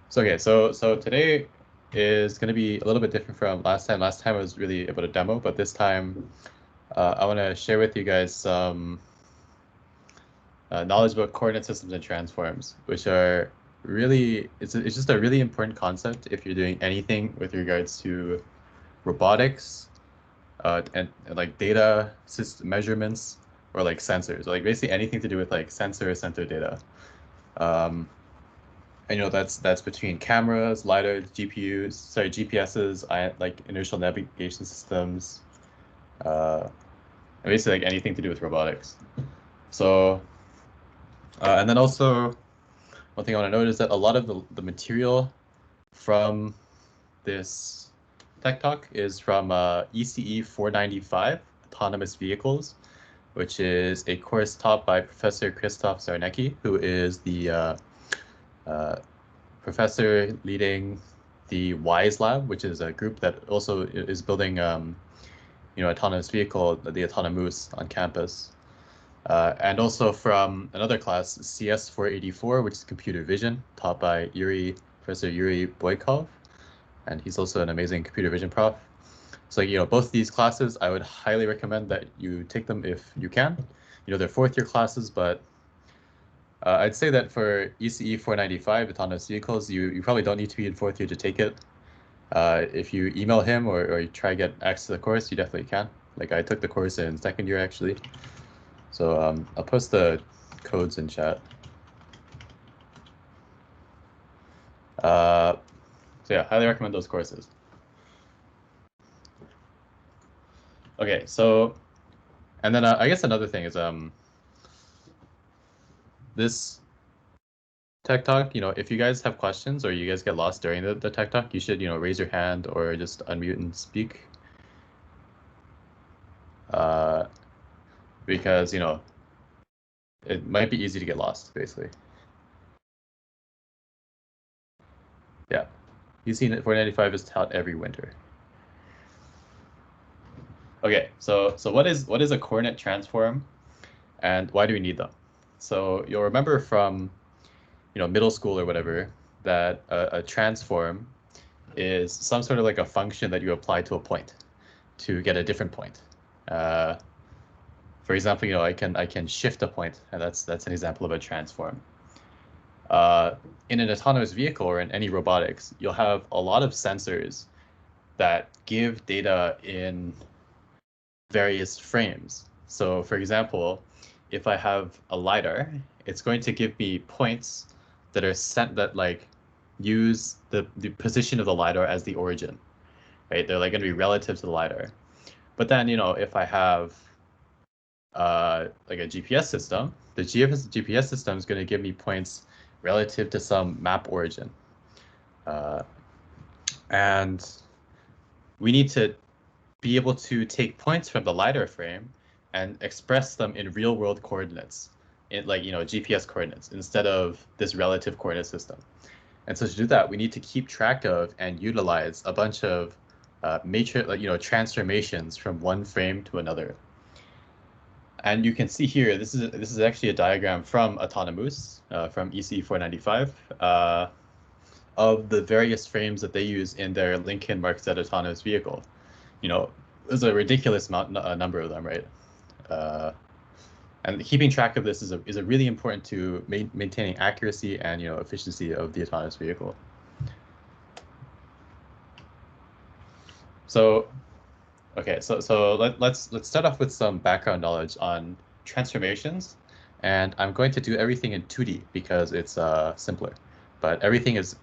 So today is going to be a little bit different from last time. Last time was really about a demo, but this time I want to share with you guys some knowledge about coordinate systems and transforms, which are really, it's just a really important concept if you're doing anything with regards to robotics and like data system measurements or like sensors, like basically anything to do with like sensor data. Um, and that's between cameras, lidars, GPSs, like inertial navigation systems, and basically like anything to do with robotics. So, and then also one thing I want to note is that a lot of the material from this tech talk is from ECE 495, Autonomous Vehicles, which is a course taught by Professor Krzysztof Czarnecki, who is the professor leading the WISE lab, which is a group that also is building, autonomous vehicle, the Autonomous on campus. And also from another class, CS 484, which is computer vision, taught by Professor Yuri Boykov. And he's also an amazing computer vision prof. So, both these classes, I would highly recommend that you take them if you can. They're fourth-year classes, but I'd say that for ECE 495, autonomous vehicles, you probably don't need to be in fourth year to take it. If you email him or you try to get access to the course, you definitely can. Like I took the course in second year, actually. So I'll post the codes in chat. So yeah, highly recommend those courses. Okay, so, and then I guess another thing is this tech talk, if you guys have questions or you guys get lost during the tech talk, you should, raise your hand or just unmute and speak. Because, it might be easy to get lost, basically. Yeah. ECE 495 is taught every winter. Okay, so what is a coordinate transform and why do we need them? So you'll remember from, middle school or whatever, that a transform is some sort of like a function that you apply to a point to get a different point. For example, I can shift a point, and that's an example of a transform. In an autonomous vehicle or in any robotics, you'll have a lot of sensors that give data in various frames. So for example, if I have a lidar, it's going to give me points that are sent that like use the position of the lidar as the origin, right? They're like going to be relative to the lidar. But then, if I have like a GPS system, the GPS system is going to give me points relative to some map origin. And we need to be able to take points from the lidar frame and express them in real world coordinates, in like, GPS coordinates, instead of this relative coordinate system. And so to do that, we need to keep track of and utilize a bunch of matrix, like, transformations from one frame to another. And you can see here, this is actually a diagram from Autonomous, from ECE 495, of the various frames that they use in their Lincoln Mark Z autonomous vehicle. There's a ridiculous number of them, right? And keeping track of this is a really important to maintaining accuracy and efficiency of the autonomous vehicle. So, okay, so let's start off with some background knowledge on transformations, and I'm going to do everything in 2D because it's simpler, but everything is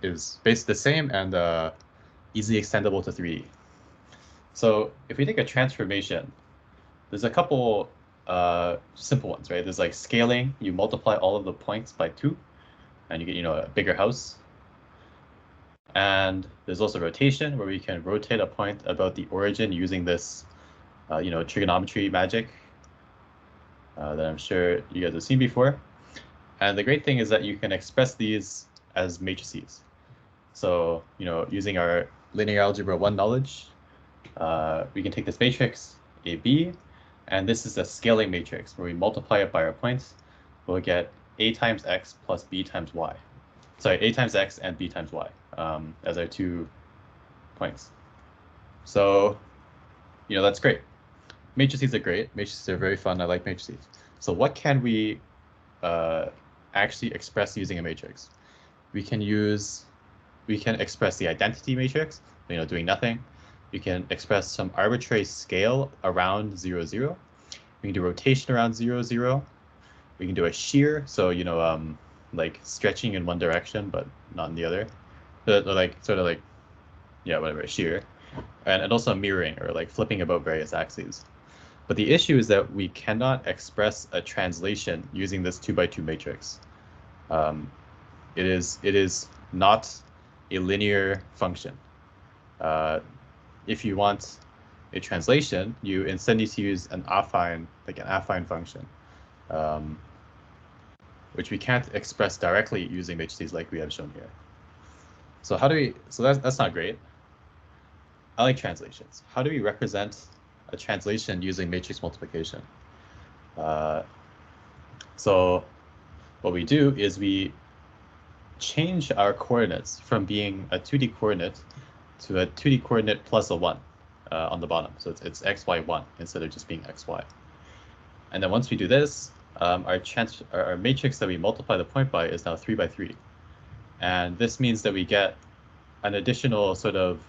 basically the same and easily extendable to 3D. So if we take a transformation, there's a couple simple ones, right? There's like scaling. You multiply all of the points by 2, and you get, a bigger house. And there's also rotation, where we can rotate a point about the origin using this, trigonometry magic that I'm sure you guys have seen before. And the great thing is that you can express these as matrices. So, using our linear algebra 1 knowledge, we can take this matrix, AB, and this is a scaling matrix where we multiply it by our points. We'll get A times X plus B times Y. sorry, A times X and B times Y as our 2 points. So, that's great. Matrices are great. Matrices are very fun. I like matrices. So what can we actually express using a matrix? We can express the identity matrix, doing nothing. We can express some arbitrary scale around 0, 0. We can do rotation around 0, 0. We can do a shear, so like stretching in one direction but not in the other. Whatever, shear. And also mirroring, or like flipping about various axes. But the issue is that we cannot express a translation using this 2x2 matrix. It is not a linear function. If you want a translation, you instead need to use an affine function, which we can't express directly using matrices like we have shown here. So how do we? So that's not great. I like translations. How do we represent a translation using matrix multiplication? So what we do is we change our coordinates from being a 2D coordinate to a 2D coordinate plus a 1 on the bottom. So it's x, y, 1 instead of just being x, y. And then once we do this, our matrix that we multiply the point by is now 3 by 3. And this means that we get an additional sort of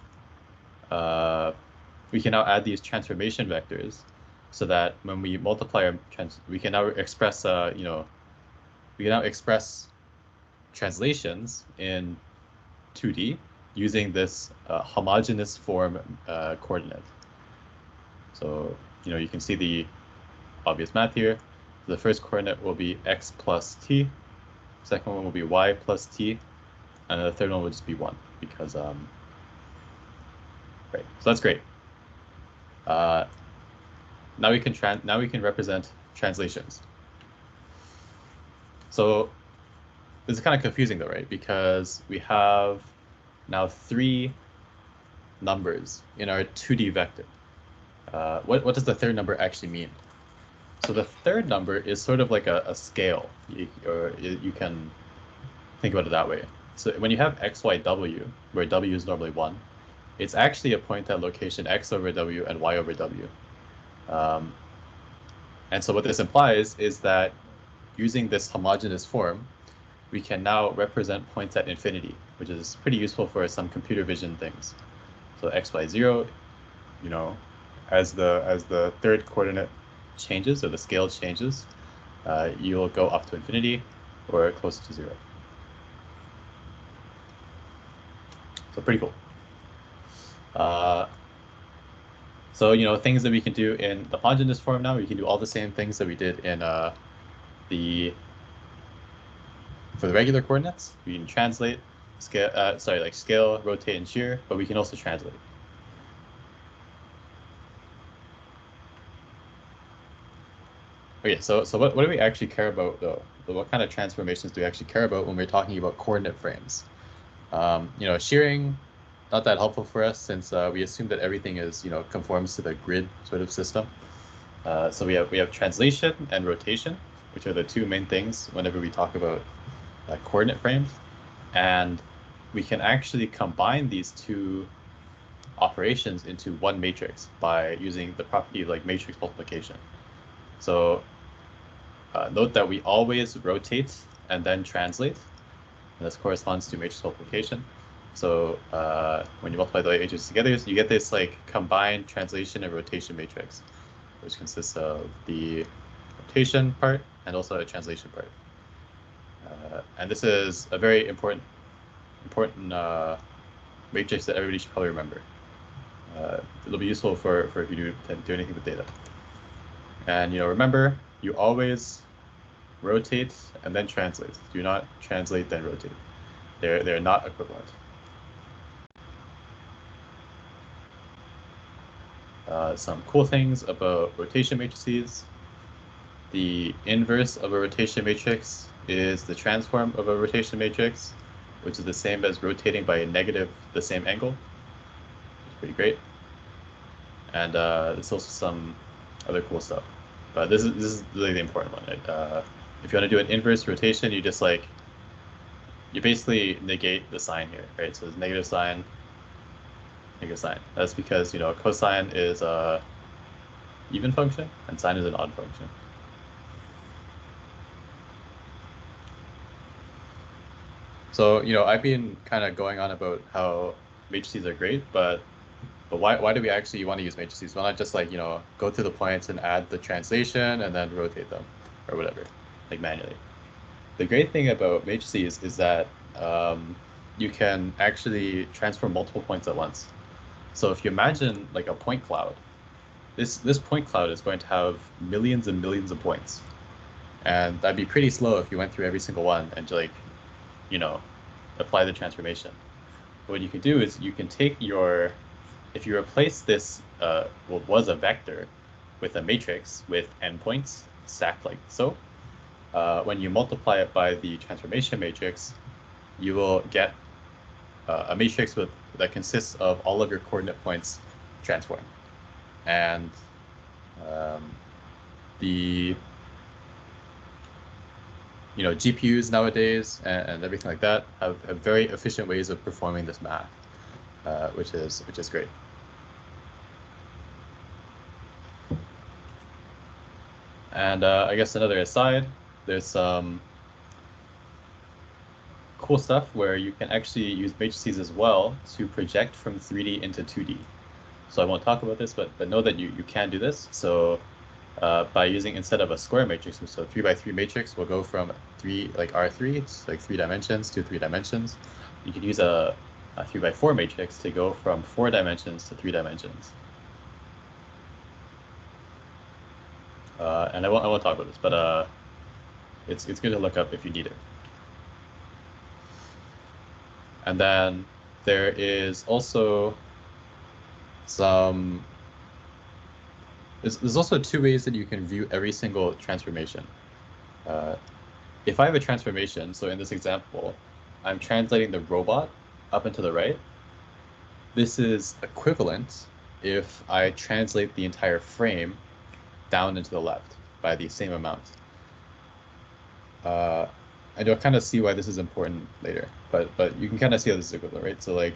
we can now add these transformation vectors, so that when we multiply we can now express translations in 2D using this homogeneous form coordinate. So you can see the obvious math here. The first coordinate will be x plus t. Second one will be y plus t, and the third one will just be 1 because right. So that's great. Now we can represent translations. So this is kind of confusing though, right? Because we have now 3 numbers in our 2D vector. What does the third number actually mean? So the third number is sort of like a scale, or you can think about it that way. So when you have x, y, w, where w is normally 1, it's actually a point at location x over w and y over w. And so what this implies is that using this homogeneous form, we can now represent points at infinity, which is pretty useful for some computer vision things. So x, y, 0, as the third coordinate changes, or the scale changes, you'll go up to infinity or close to 0. So pretty cool. So things that we can do in the homogeneous form now, we can do all the same things that we did in for the regular coordinates. We can translate, scale, rotate, and shear, but we can also translate. Okay, so what do we actually care about though? What kind of transformations do we actually care about when we're talking about coordinate frames? Shearing, not that helpful for us, since we assume that everything is conforms to the grid sort of system. So we have translation and rotation, which are the 2 main things whenever we talk about coordinate frames, and we can actually combine these 2 operations into one matrix by using the property of matrix multiplication. So note that we always rotate and then translate, and this corresponds to matrix multiplication. So when you multiply the matrices together, you get this combined translation and rotation matrix, which consists of the rotation part and also a translation part. And this is a very important matrix that everybody should probably remember. It'll be useful for if you do anything with data. And remember, you always rotate and then translate. Do not translate then rotate. They're not equivalent. Some cool things about rotation matrices. The inverse of a rotation matrix is the transform of a rotation matrix, which is the same as rotating by a negative the same angle. It's pretty great. And there's also some other cool stuff. But this is really the important one. Right? If you want to do an inverse rotation, you just you basically negate the sign here, right? So there's negative sign, negative sign. That's because, you know, cosine is a even function and sine is an odd function. So, you know, I've been kind of going on about how matrices are great, but why do we actually want to use matrices? Why not just, like, you know, go through the points and add the translation and then rotate them or whatever, like manually. The great thing about matrices is that you can actually transform multiple points at once. So if you imagine like a point cloud, this point cloud is going to have millions and millions of points. And that'd be pretty slow if you went through every single one and, like, you know, apply the transformation. What you can do is you can take your, if you replace this, what was a vector, with a matrix with endpoints stacked like so, when you multiply it by the transformation matrix, you will get a matrix that consists of all of your coordinate points transformed. And the GPUs nowadays and everything like that have very efficient ways of performing this math, which is great. And I guess another aside, there's some cool stuff where you can actually use matrices as well to project from 3D into 2D. So I won't talk about this, but know that you can do this. So by using, instead of a square matrix, so 3 by 3 matrix will go from R3, it's like 3 dimensions to 3 dimensions. You could use a 3 by 4 matrix to go from 4 dimensions to 3 dimensions. And I won't talk about this, but it's good to look up if you need it. And then there is also some. There's also 2 ways that you can view every single transformation. If I have a transformation, so in this example, I'm translating the robot up and to the right. This is equivalent if I translate the entire frame down and to the left by the same amount. And you'll kind of see why this is important later, but you can kind of see how this is equivalent, right? So like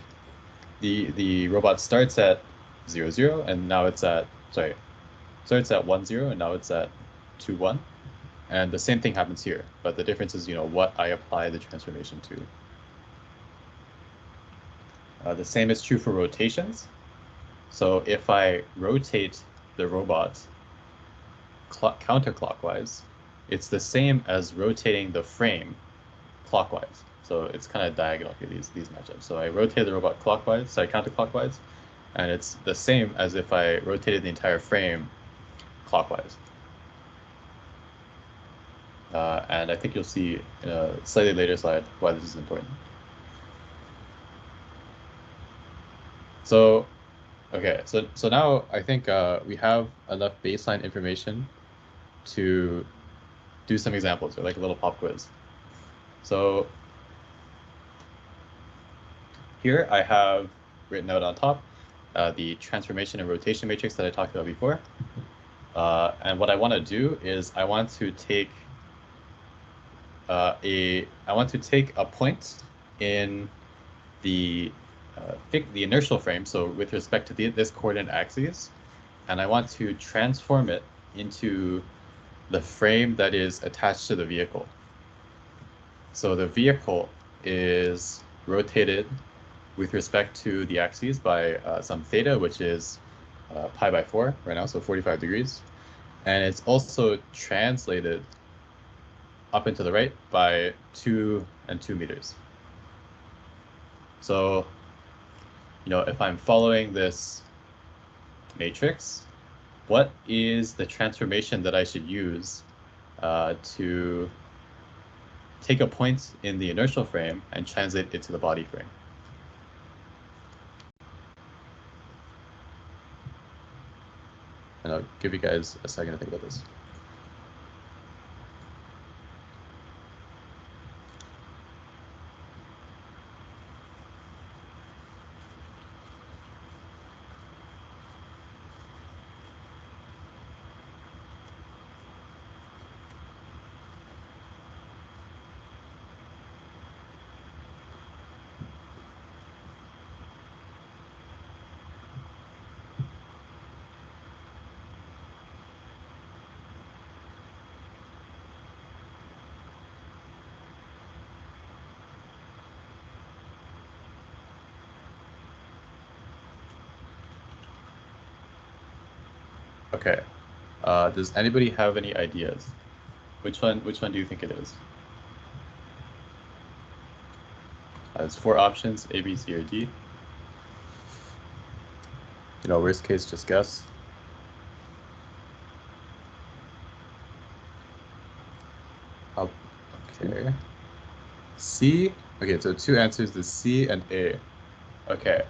the robot starts at 0, 0, and now it's at, starts at 1, 0, and now it's at 2, 1. And the same thing happens here, but the difference is, what I apply the transformation to. The same is true for rotations. So if I rotate the robot counterclockwise, it's the same as rotating the frame clockwise. So it's kind of diagonal here, these matchups. So I rotate the robot counterclockwise, and it's the same as if I rotated the entire frame clockwise. And I think you'll see in a slightly later slide why this is important. So, okay, so now I think we have enough baseline information to do some examples, or like a little pop quiz. So here I have written out on top the transformation and rotation matrix that I talked about before. And what I want to do is I want to take a point in the inertial frame, so with respect to this coordinate axis, and I want to transform it into the frame that is attached to the vehicle. So the vehicle is rotated with respect to the axes by some theta, which is pi by 4 right now, so 45 degrees. And it's also translated up and to the right by 2 and 2 meters. So, if I'm following this matrix, what is the transformation that I should use to take a point in the inertial frame and translate it to the body frame? And I'll give you guys a second to think about this. Okay. Does anybody have any ideas? Which one do you think it is? There's 4 options, A, B, C, or D. You know, worst case, just guess. Okay. C. Okay, so 2 answers, the C and A. Okay.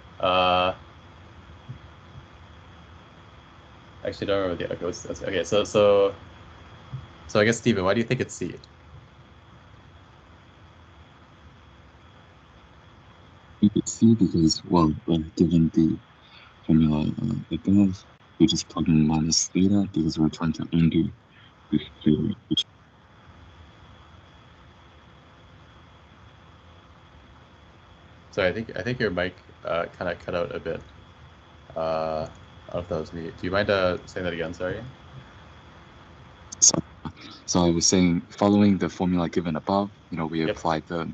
Actually, don't remember the okay. So I guess Steven, why do you think it's C? It's C because, well, given the formula above, we just plug in minus theta because we're trying to undo this theta. Sorry, I think your mic kind of cut out a bit. I don't know if that was me. Do you mind saying that again? Sorry. So I was saying, following the formula given above, you know, we applied the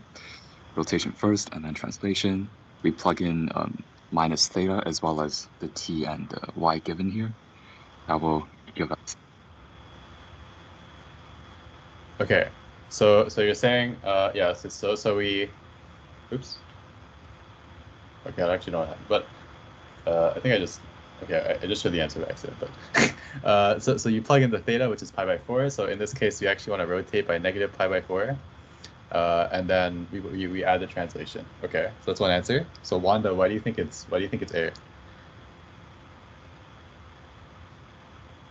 rotation first and then translation. We plug in minus theta as well as the t and y given here. That will give us. Okay. So you're saying yeah. So we. Oops. Okay, I actually don't have, but I think I just. Okay, I just showed the answer by accident, but so you plug in the theta, which is pi by 4. So in this case, you actually want to rotate by negative pi by 4, and then we add the translation. Okay, so that's one answer. So Wanda, why do you think it's A? I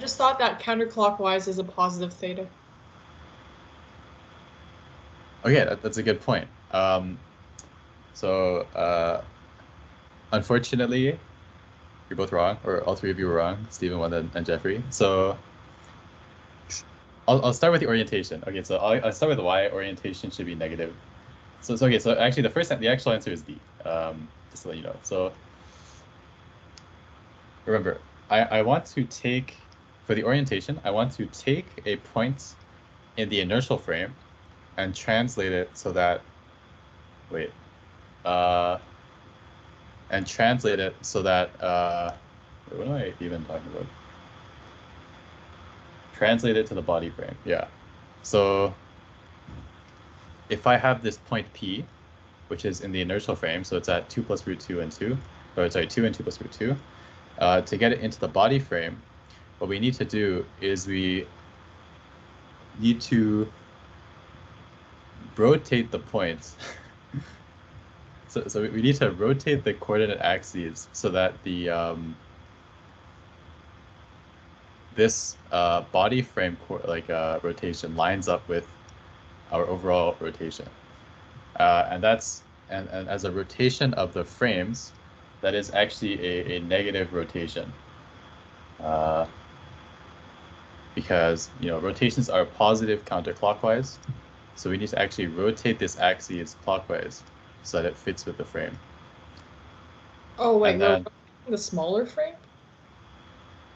just thought that counterclockwise is a positive theta. Okay, that's a good point. Unfortunately, you're both wrong, or all 3 of you were wrong, Stephen, Wanda, and Jeffrey. So I'll start with the orientation. Okay, so I'll start with why orientation should be negative. So okay, so actually the actual answer is D. Just to let you know. So remember, I want to take, for the orientation, I want to take a point in the inertial frame and translate it so that, wait, and translate it so that, what am I even talking about? Translate it to the body frame, yeah. So if I have this point P, which is in the inertial frame, so it's at 2 plus root 2 and 2, or sorry, 2 and 2 plus root 2, to get it into the body frame, what we need to do is we need to rotate the points. so we need to rotate the coordinate axes so that the this body frame rotation lines up with our overall rotation, and as a rotation of the frames, that is actually a negative rotation, because rotations are positive counterclockwise, so we need to actually rotate this axis clockwise so that it fits with the frame. Oh wait, we're the smaller frame?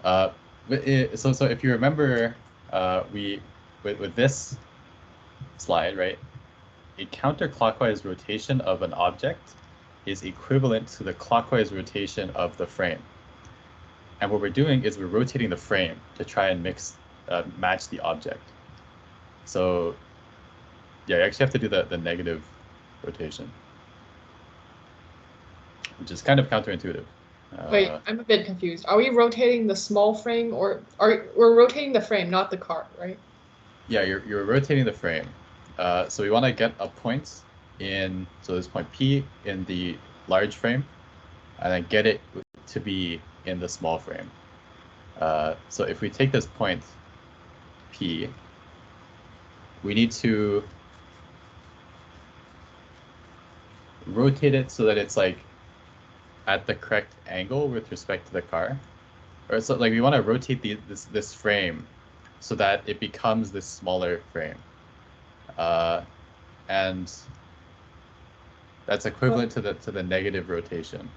So if you remember, with this slide, right, a counterclockwise rotation of an object is equivalent to the clockwise rotation of the frame. And what we're doing is we're rotating the frame to try and match the object. So yeah, you actually have to do the negative rotation, which is kind of counterintuitive. Wait, I'm a bit confused. Are we rotating the small frame, or we're rotating the frame, not the car, right? Yeah, you're rotating the frame. So we want to get a point in, so this point P in the large frame, and then get it to be in the small frame. So if we take this point P, we need to rotate it so that it's like at the correct angle with respect to the car. Or so like we want to rotate this frame so that it becomes this smaller frame. And that's equivalent to the negative rotation.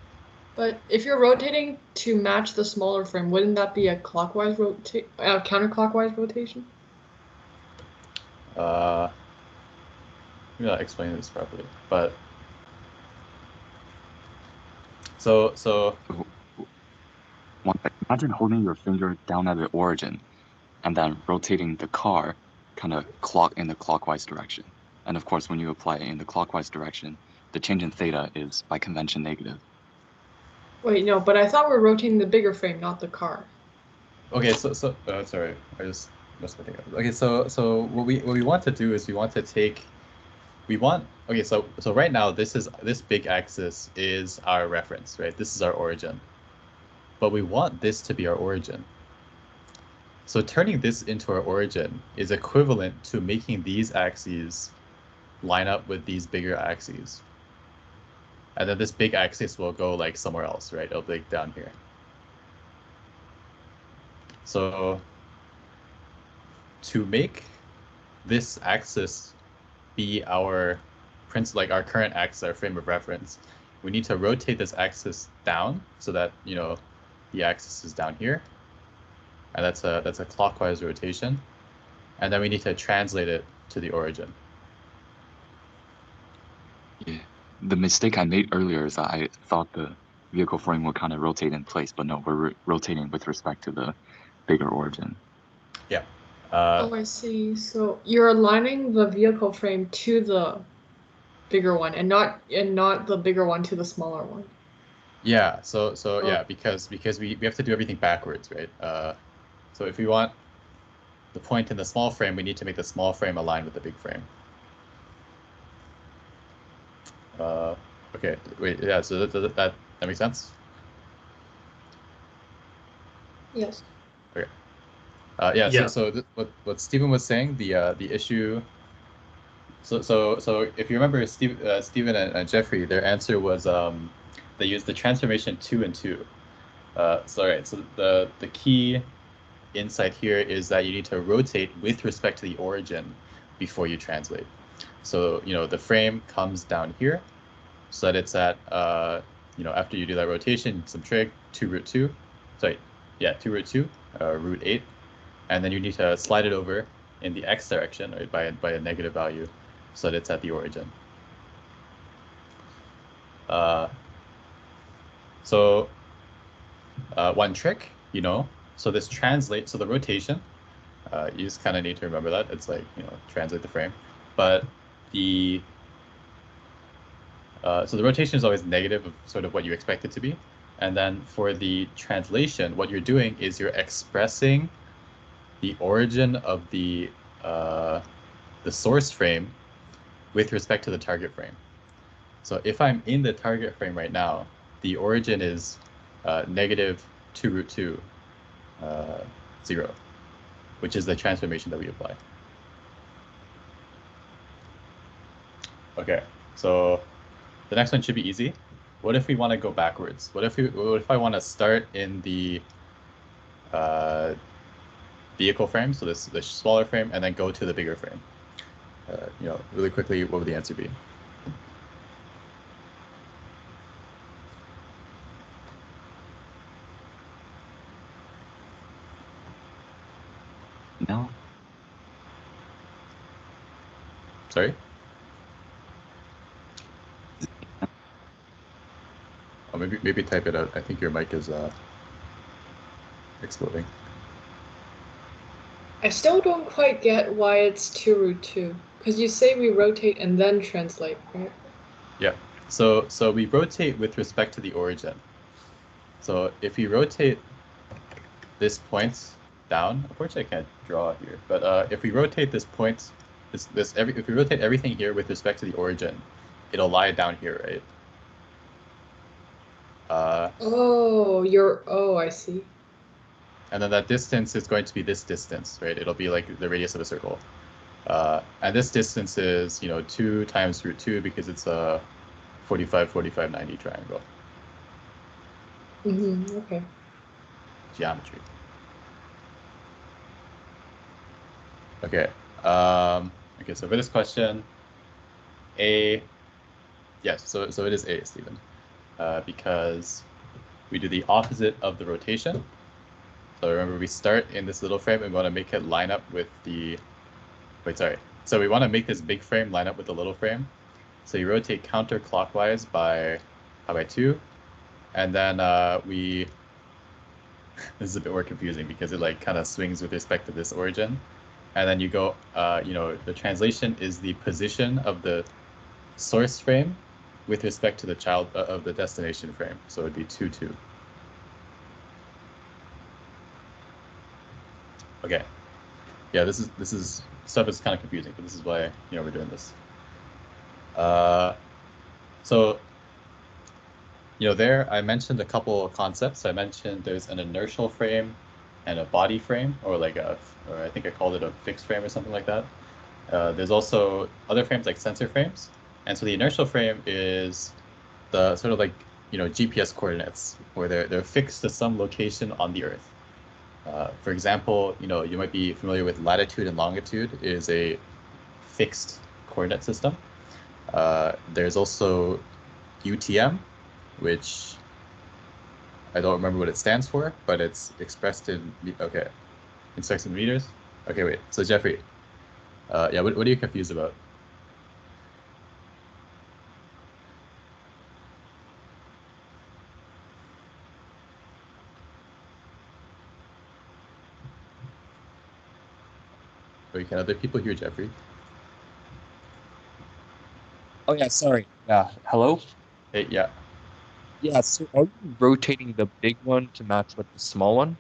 But if you're rotating to match the smaller frame, wouldn't that be a counterclockwise rotation? Maybe I'll explain this properly. But so One second, imagine holding your finger down at the origin and then rotating the car kind of in the clockwise direction. And of course, when you apply it in the clockwise direction, the change in theta is by convention negative. Wait, no, but I thought we were rotating the bigger frame, not the car. Okay, sorry, I just messed my thing up. Okay, so what we want to do is so right now this big axis is our reference, right? This is our origin. But we want this to be our origin. So turning this into our origin is equivalent to making these axes line up with these bigger axes. And then this big axis will go like somewhere else, right? It'll be like down here. So to make this axis be our our current axis, our frame of reference, we need to rotate this axis down so that, you know, the axis is down here. And that's a clockwise rotation. And then we need to translate it to the origin. Yeah. The mistake I made earlier is that I thought the vehicle frame would kind of rotate in place, but no, we're rotating with respect to the bigger origin. Yeah. Oh, I see. So you're aligning the vehicle frame to the bigger one, and not the bigger one to the smaller one. Yeah. So yeah, because we have to do everything backwards, right? So if we want the point in the small frame, we need to make the small frame align with the big frame. Okay. Wait. Yeah. So that makes sense. Yes. Okay. Yeah. Yeah. So what Stephen was saying, the issue. So if you remember, Stephen and Jeffrey, their answer was they used the transformation 2 and 2. So the key insight here is that you need to rotate with respect to the origin before you translate. So, you know, the frame comes down here so that it's at, you know, after you do that rotation, subtract 2 root 2. Sorry, yeah, 2 root 2, root 8. And then you need to slide it over in the x direction, right, by a negative value so that it's at the origin. One trick, you know, so this translates, so the rotation, you just kind of need to remember that. It's like, you know, translate the frame. But the, so the rotation is always negative of sort of what you expect it to be. And then for the translation, what you're doing is you're expressing the origin of the source frame with respect to the target frame. So if I'm in the target frame right now, the origin is negative 2 root 2, 0, which is the transformation that we apply. Okay, so the next one should be easy. What if we want to go backwards? What if I want to start in the vehicle frame, so the smaller frame, and then go to the bigger frame? You know, really quickly, what would the answer be? No. Sorry? Oh, maybe type it out. I think your mic is exploding. I still don't quite get why it's 2 root 2. Because you say we rotate and then translate, right? Yeah. So we rotate with respect to the origin. So if we rotate this point down, unfortunately I can't draw here, but if we rotate this point, if we rotate everything here with respect to the origin, it'll lie down here, right? I see. And then that distance is going to be this distance, right? It'll be like the radius of a circle. And this distance is, you know, 2 times root 2 because it's a 45, 45, 90 triangle. Okay. Geometry. Okay. Okay, so for this question, A, yes, so it is A, Stephen, because we do the opposite of the rotation. So remember, we start in this little frame and we want to make it line up with the, so we want to make this big frame line up with the little frame. So you rotate counterclockwise by 2, and then we this is a bit more confusing because it like kind of swings with respect to this origin. And then you go, you know, the translation is the position of the source frame with respect to the child of the destination frame. So it'd be 2, 2. Okay. Yeah, this is stuff is kind of confusing, but this is why, you know, we're doing this. So, you know, there I mentioned a couple of concepts. I mentioned there's an inertial frame and a body frame, or like or I think I called it a fixed frame or something like that. There's also other frames like sensor frames. And so the inertial frame is the sort of like, you know, GPS coordinates, where they're fixed to some location on the Earth. For example, you know, you might be familiar with latitude and longitude is a fixed coordinate system. There's also UTM, which I don't remember what it stands for, but it's expressed in, okay, expressed in meters. Okay, wait, so Jeffrey, yeah, what are you confused about? Wait, can other people hear Jeffrey? Oh yeah, sorry. Yeah, hello? Hey, yeah. Yeah, so are you rotating the big one to match with the small one?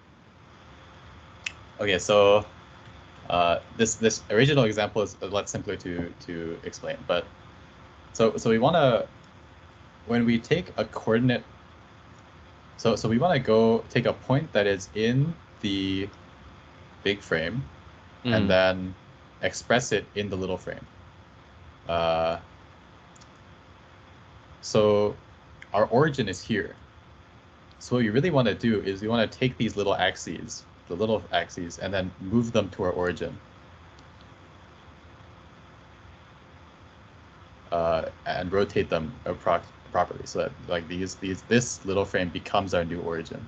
Okay, so this original example is a lot simpler to explain, but so we want to, when we take a coordinate, so we want to go take a point that is in the big frame and then express it in the little frame. So our origin is here. So what we really want to do is we want to take these little axes, the little axes, and then move them to our origin. And rotate them properly, so that like this little frame becomes our new origin.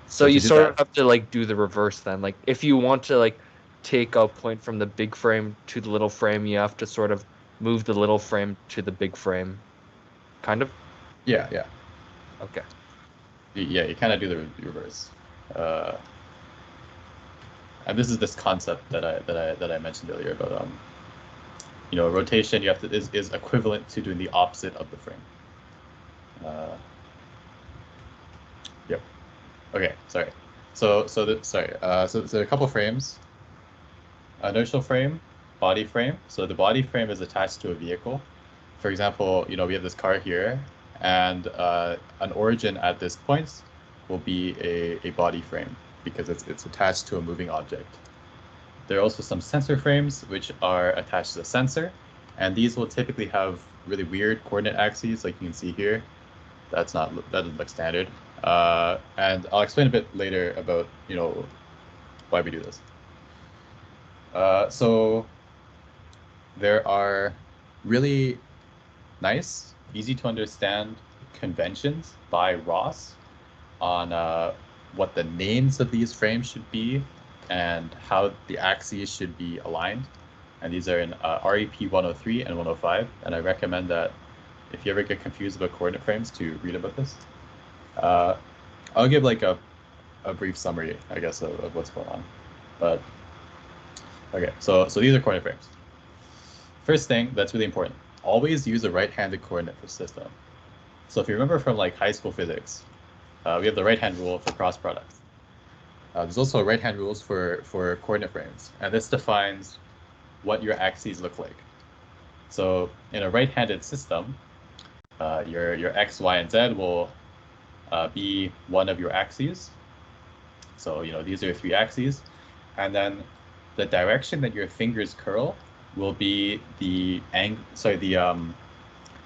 So you sort of have to like do the reverse then. Like if you want to like take a point from the big frame to the little frame, you have to sort of move the little frame to the big frame, kind of. Yeah, yeah. Okay. Yeah, you kind of do the reverse. And this is this concept that I mentioned earlier about you know, rotation you have to is equivalent to doing the opposite of the frame. Yep. Okay, sorry. So a couple frames. Inertial frame, body frame. So the body frame is attached to a vehicle. For example, you know, we have this car here, and an origin at this point will be a body frame because it's attached to a moving object. There are also some sensor frames which are attached to the sensor, and these will typically have really weird coordinate axes, like you can see here. That doesn't look standard. And I'll explain a bit later about, you know, why we do this. So there are really nice, easy to understand conventions by Ross on what the names of these frames should be and how the axes should be aligned. And these are in REP 103 and 105. And I recommend that if you ever get confused about coordinate frames, to read about this. I'll give like a brief summary, I guess, of what's going on. But okay, so these are coordinate frames. First thing that's really important, always use a right-handed coordinate system. So if you remember from like high school physics, we have the right-hand rule for cross products. There's also right-hand rules for coordinate frames, and this defines what your axes look like. So in a right-handed system, your x, y, and z will be one of your axes. So you know these are your three axes, and then the direction that your fingers curl will be the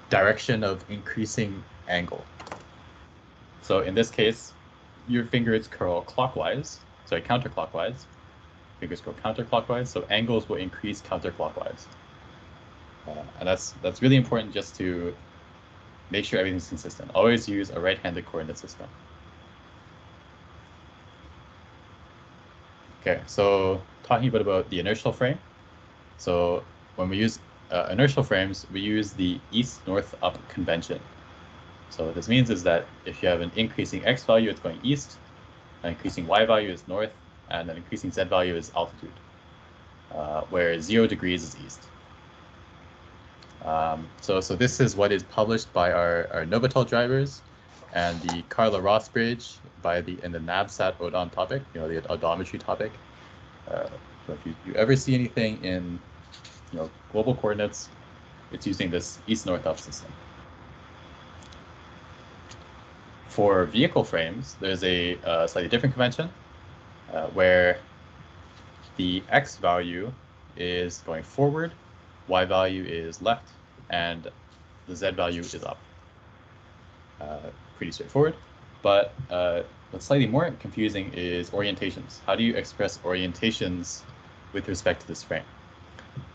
direction of increasing angle. So in this case, your fingers curl counterclockwise. Fingers curl counterclockwise, so angles will increase counterclockwise. And that's really important just to make sure everything's consistent. Always use a right-handed coordinate system. Okay, so talking a bit about the inertial frame. So when we use inertial frames, we use the east-north-up convention. So what this means is that if you have an increasing x value, it's going east, an increasing y value is north, and an increasing z value is altitude, where 0 degrees is east. So this is what is published by our Novatel drivers and the Carla-Ross bridge in the NavSat ODOM topic, the odometry topic. So if you ever see anything in global coordinates, it's using this east-north-up system. For vehicle frames, there's a slightly different convention where the x value is going forward, y value is left, and the z value is up. Pretty straightforward. But what's slightly more confusing is orientations. How do you express orientations with respect to this frame?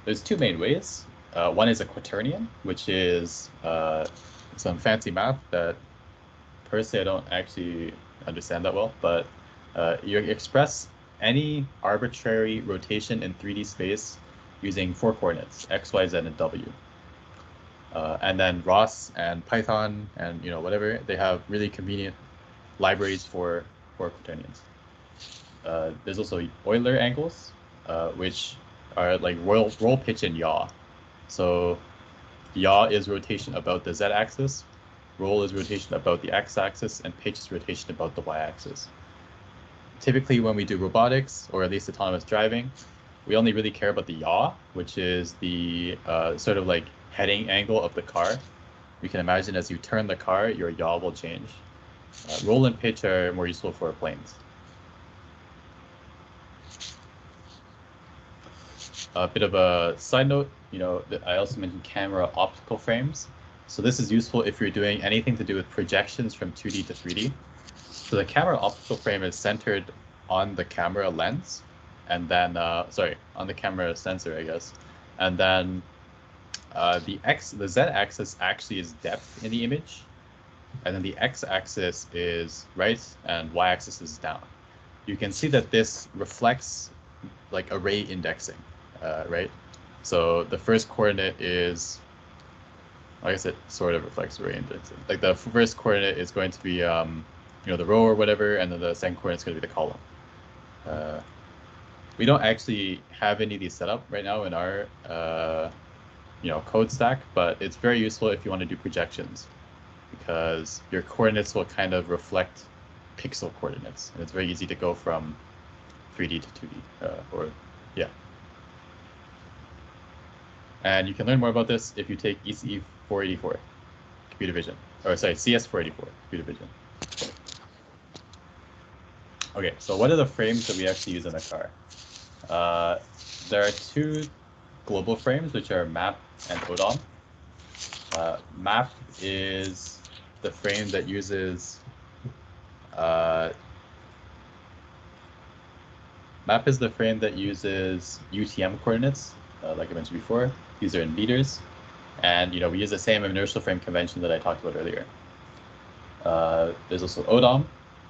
There's two main ways. One is a quaternion, which is some fancy math that personally I don't actually understand that well, but you express any arbitrary rotation in 3D space using 4 coordinates, x, y, z, and w. And then Ross and Python and whatever, they have really convenient libraries for quaternions. There's also Euler angles, which are like roll, pitch, and yaw. So yaw is rotation about the z-axis, roll is rotation about the x-axis, and pitch is rotation about the y-axis. Typically, when we do robotics, or at least autonomous driving, we only really care about the yaw, which is the sort of like heading angle of the car. You can imagine as you turn the car, your yaw will change. Roll and pitch are more useful for planes. A bit of a side note, I also mentioned camera optical frames. So this is useful if you're doing anything to do with projections from 2D to 3D. So the camera optical frame is centered on the camera lens, and then, on the camera sensor, I guess. And then the z-axis actually is depth in the image, and then the x-axis is right, and y-axis is down. You can see that this reflects like array indexing, right? So the first coordinate is, I guess it sort of reflects array indexing. Like the first coordinate is going to be, the row or whatever, and then the second coordinate is going to be the column. We don't actually have any of these set up right now in our code stack, but it's very useful if you want to do projections, because your coordinates will kind of reflect pixel coordinates, and it's very easy to go from 3D to 2D, And you can learn more about this if you take ECE 484, computer vision, or sorry, CS 484, computer vision. Okay, so what are the frames that we actually use in a car? There are 2 global frames, which are MAP and ODOM. MAP is the frame that uses UTM coordinates, like I mentioned before. These are in meters, and we use the same inertial frame convention that I talked about earlier. There's also ODOM,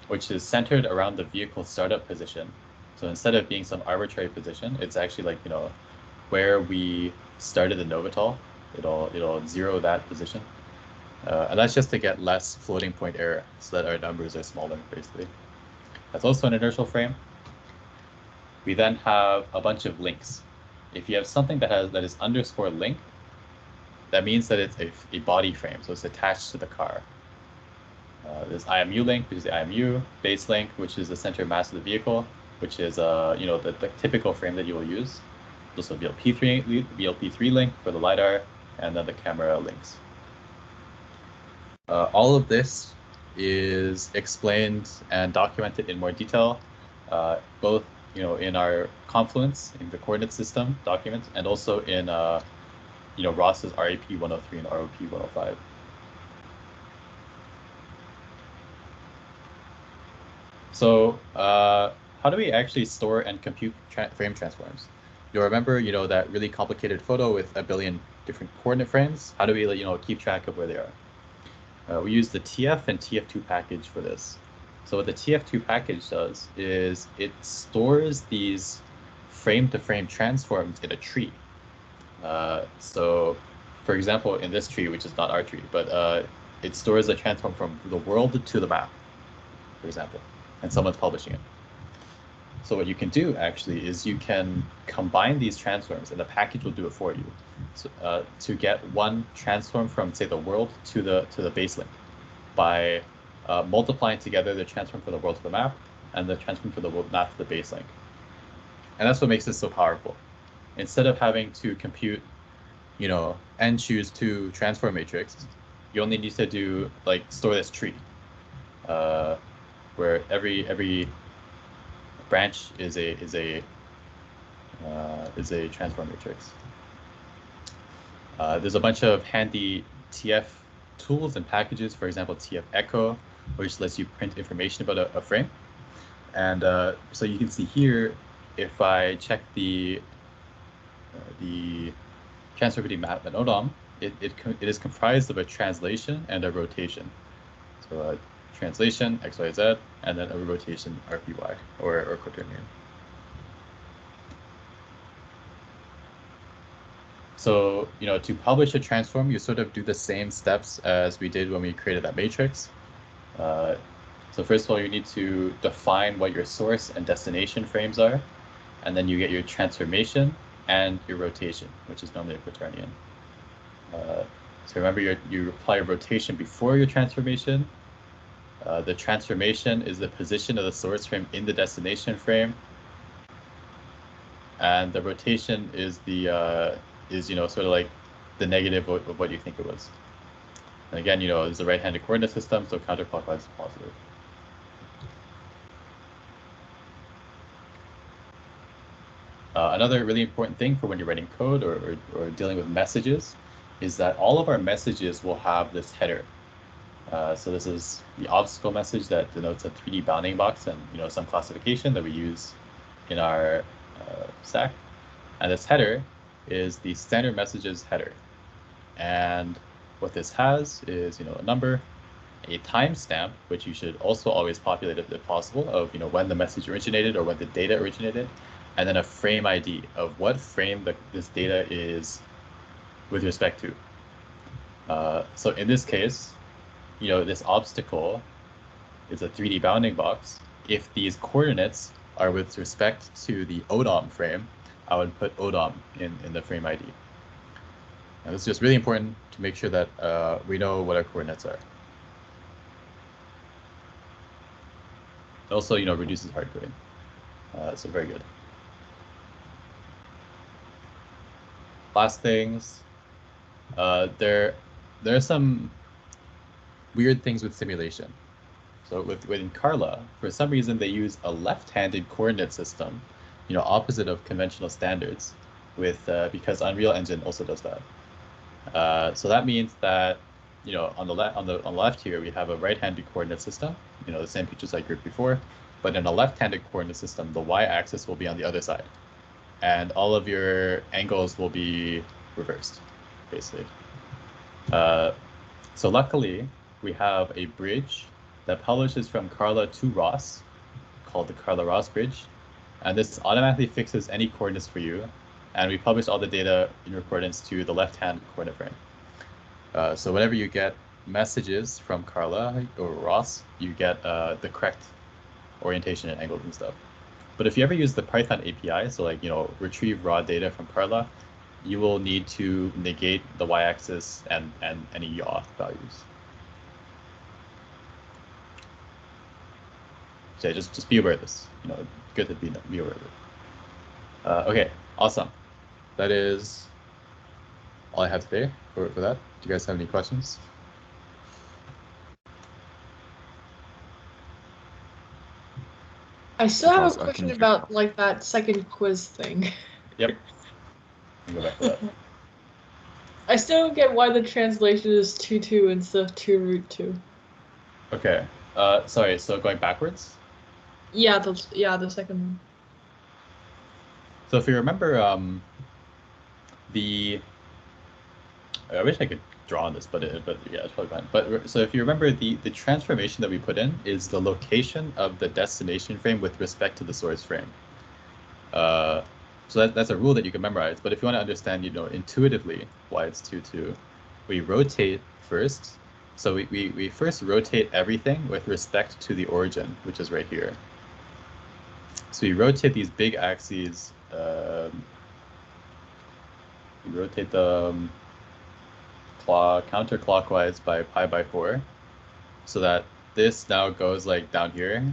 which is centered around the vehicle startup position. So instead of being some arbitrary position, it's actually like where we started the Novatel. It'll zero that position, and that's just to get less floating point error, so that our numbers are smaller, basically. That's also an inertial frame. We then have a bunch of links. If you have something that is underscore link, that means that it's a body frame, so it's attached to the car. There's IMU link, which is the IMU, base link, which is the center of mass of the vehicle, which is the typical frame that you will use. There's also VLP3 link for the LiDAR, and then the camera links. All of this is explained and documented in more detail, both in our Confluence, in the coordinate system document, and also in Ross's RAP 103 and ROP 105. So how do we actually store and compute frame transforms? You'll remember, that really complicated photo with a billion different coordinate frames. How do we, keep track of where they are? We use the Tf and Tf2 package for this. So what the Tf2 package does is it stores these frame-to-frame transforms in a tree. So, for example, in this tree, which is not our tree, but it stores a transform from the world to the map, for example, and someone's publishing it. So what you can do actually is you can combine these transforms, and the package will do it for you. So, to get one transform from, say, the world to the base link by multiplying together the transform from the world to the map and the transform from the world map to the base link. And that's what makes this so powerful. Instead of having to compute, n choose 2 transform matrix, you only need to do store this tree, where every branch is a transform matrix. There's a bunch of handy TF tools and packages, for example, TF Echo, which lets you print information about a frame. And so you can see here, if I check the transformability map at ODOM, it is comprised of a translation and a rotation. So a translation XYZ, and then a rotation RPY or quaternion. So to publish a transform, you sort of do the same steps as we did when we created that matrix. So first of all, you need to define what your source and destination frames are, and then you get your transformation and your rotation, which is normally a quaternion. So remember, you apply a rotation before your transformation. The transformation is the position of the source frame in the destination frame, and the rotation is the sort of like the negative of what you think it was. And again, there's a right-handed coordinate system, so counterclockwise is positive. Another really important thing for when you're writing code or dealing with messages is that all of our messages will have this header. So this is the obstacle message that denotes a 3D bounding box and some classification that we use in our stack. And this header is the standard messages header. And what this has is a number, a timestamp, which you should also always populate if possible, of when the message originated or when the data originated, and then a frame ID of what frame this data is with respect to. So in this case, this obstacle is a 3D bounding box. If these coordinates are with respect to the ODOM frame, I would put ODOM in the frame ID. And this is just really important to make sure that we know what our coordinates are. It also, reduces hard coding. So very good. Last things, there are some weird things with simulation. So within Carla, for some reason they use a left-handed coordinate system, opposite of conventional standards, because Unreal Engine also does that. So that means that on the left here we have a right-handed coordinate system, the same pictures I grouped before, but in a left-handed coordinate system, the y-axis will be on the other side, and all of your angles will be reversed, basically. So luckily, we have a bridge that publishes from Carla to Ross, called the Carla-Ross bridge, and this automatically fixes any coordinates for you, and we publish all the data in accordance to the left-hand coordinate frame. So whenever you get messages from Carla or Ross, you get the correct orientation and angles and stuff. But if you ever use the Python API, so retrieve raw data from Carla, you will need to negate the y-axis and any yaw values. So just be aware of this. Good to be aware of it. Okay, awesome. That is all I have today for that. Do you guys have any questions? I still have a question about that second quiz thing. Yep. I'll go back to that. I still don't get why the translation is 2 instead of 2√2. Okay. Sorry. So going backwards. Yeah, the second one. So if you remember, I wish I could draw on this, but yeah, it's probably fine. But so if you remember, the transformation that we put in is the location of the destination frame with respect to the source frame. So that's a rule that you can memorize. But if you want to understand, intuitively why it's 2, we rotate first, So we first rotate everything with respect to the origin, which is right here. So we rotate these big axes. We rotate them counterclockwise by pi/4, so that this now goes like down here.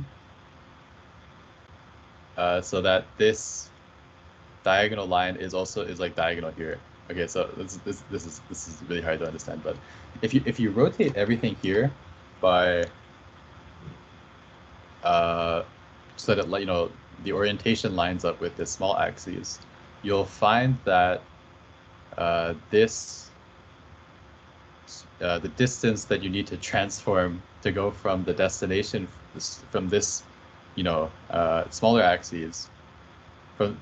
So that this diagonal line is like diagonal here. Okay, so this is really hard to understand, but if you rotate everything here by so that, you know, the orientation lines up with the small axes, you'll find that the distance that you need to transform to go from the destination from this, you know, smaller axes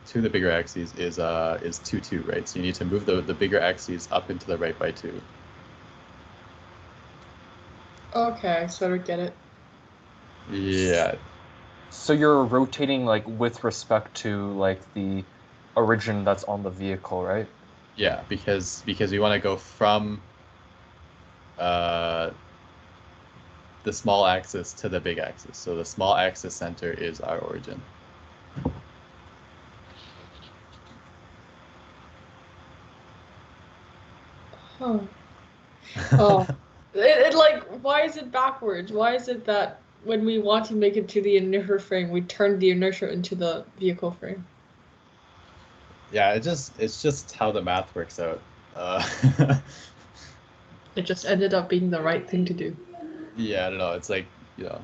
to the bigger axes is 2, right? So you need to move the bigger axes up into the right by 2. Okay, I sort of get it. Yeah. So you're rotating like with respect to like the origin that's on the vehicle, right? Yeah, because we want to go from the small axis to the big axis. So the small axis center is our origin. Huh. Oh, it like, why is it backwards? Why is it that when we want to make it to the inertial frame, we turn the inertia into the vehicle frame? Yeah, it's just how the math works out. It just ended up being the right thing to do. Yeah, I don't know. It's like, you know,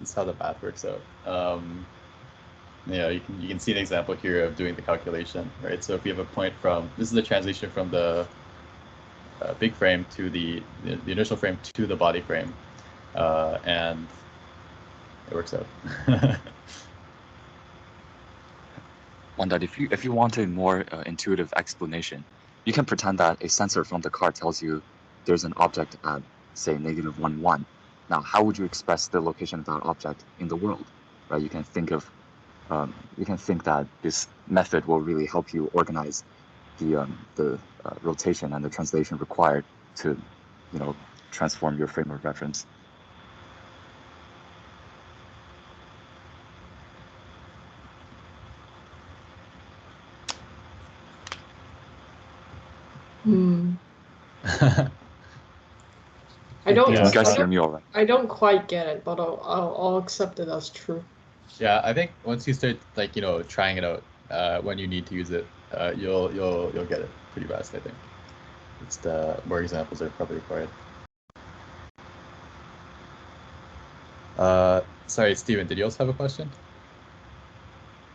it's how the math works out. You know, you can see an example here of doing the calculation, right? So if you have a point from, this is the translation from the big frame to the inertial frame to the body frame, and it works out. One that if you want a more intuitive explanation, you can pretend that a sensor from the car tells you there's an object at, say, -1, 1. Now, how would you express the location of that object in the world, right? You can think that this method will really help you organize the rotation and the translation required to, you know, transform your frame of reference. I don't. Can you guys I hear don't, me all right? I don't quite get it, but I'll accept it as true. Yeah, I think once you start, like, you know, trying it out, when you need to use it, you'll get it pretty fast, I think. It's the more examples are probably required. Sorry, Steven, did you also have a question?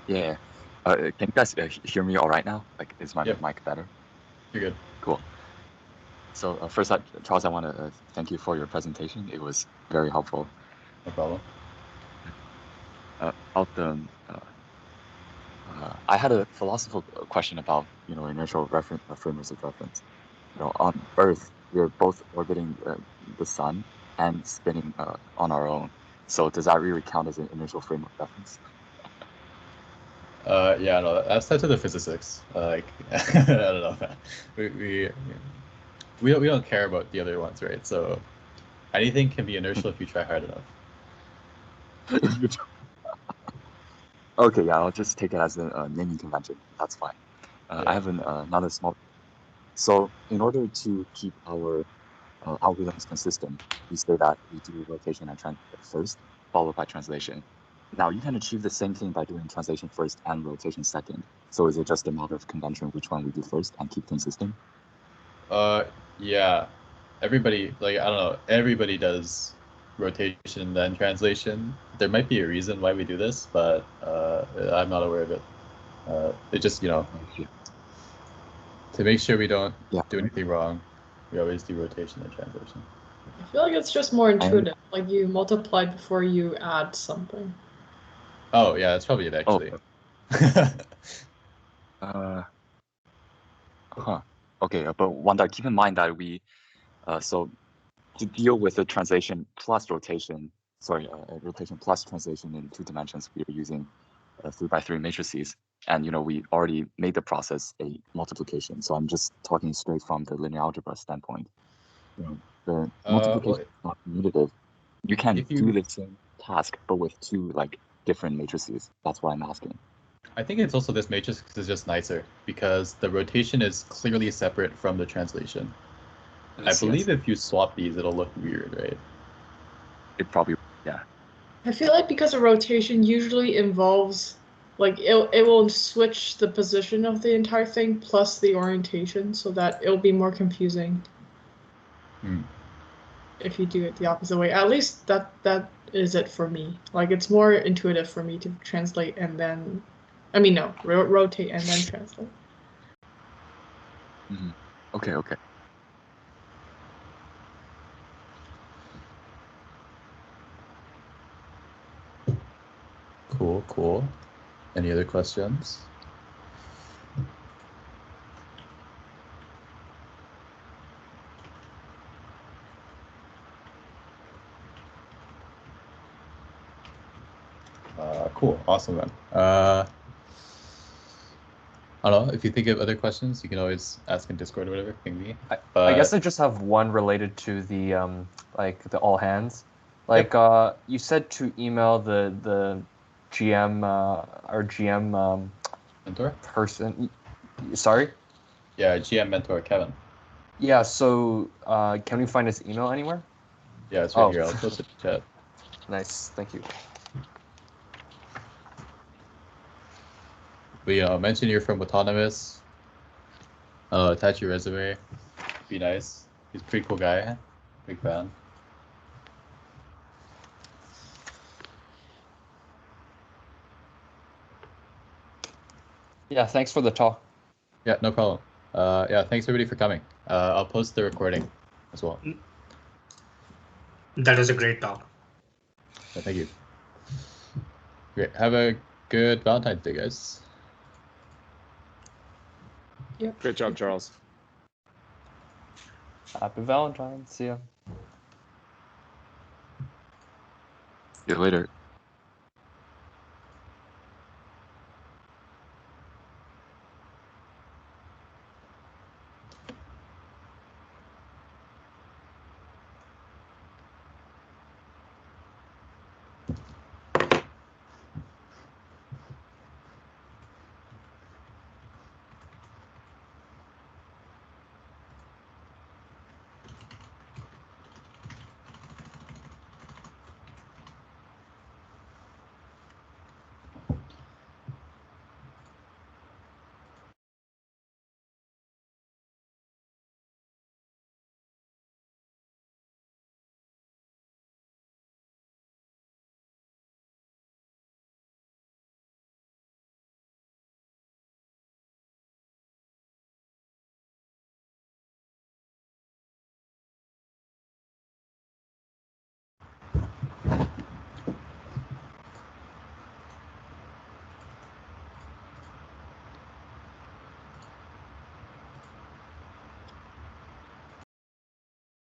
Yeah. Can you guys hear me all right now? Like, is my Yep. mic better? You're good. Cool. So first, Charles, I want to thank you for your presentation. It was very helpful. No problem. I had a philosophical question about, you know, inertial frames of reference. You know, on Earth, we're both orbiting the sun and spinning on our own. So does that really count as an inertial frame of reference? Yeah, no, that's to the physics. Like, I don't know. We don't care about the other ones, right? So anything can be inertial if you try hard enough. Okay, yeah, I'll just take it as a naming convention. That's fine. Yeah. I have another small. So in order to keep our algorithms consistent, we say that we do rotation and translation first, followed by translation. Now you can achieve the same thing by doing translation first and rotation second. So is it just a matter of convention which one we do first and keep consistent? Yeah. Everybody, like, I don't know, everybody does rotation then translation. There might be a reason why we do this, but I'm not aware of it. It just, you know, to make sure we don't do anything wrong, we always do rotation and translation. I feel like it's just more intuitive. Like you multiply before you add something. Oh yeah, that's probably it actually. Okay, but one that keep in mind that we so to deal with the translation plus rotation, rotation plus translation in 2 dimensions, we are using 3x3 matrices, and you know we already made the process a multiplication. So I'm just talking straight from the linear algebra standpoint. The multiplication is not commutative. You can if you- do the same task, but with two like different matrices. That's why I'm asking. I think it's also this matrix is just nicer because the rotation is clearly separate from the translation. I believe if you swap these, it'll look weird, right? It probably, yeah. I feel like because a rotation usually involves, like, it will switch the position of the entire thing plus the orientation, so that it'll be more confusing if you do it the opposite way. At least that is it for me. Like, it's more intuitive for me to translate and then, I mean, no, rotate and then translate. Okay. Cool. Any other questions? Cool, awesome then. I don't know, if you think of other questions, you can always ask in Discord or whatever, ping me. I guess I just have one related to the like the all hands. Like you said to email the GM or GM mentor person. Sorry? Yeah, GM mentor Kevin. Yeah, so can we find his email anywhere? Yeah, it's right here. I'll post it in chat. Nice, thank you. But mention you're from Autonomous. Attach your resume. Be nice. He's a pretty cool guy. Big fan. Yeah, thanks for the talk. Yeah, no problem. Yeah, thanks everybody for coming. I'll post the recording as well. That was a great talk. Yeah, thank you. Great. Have a good Valentine's Day, guys. Yep. Great job, Charles. Happy Valentine's. See ya. See you later.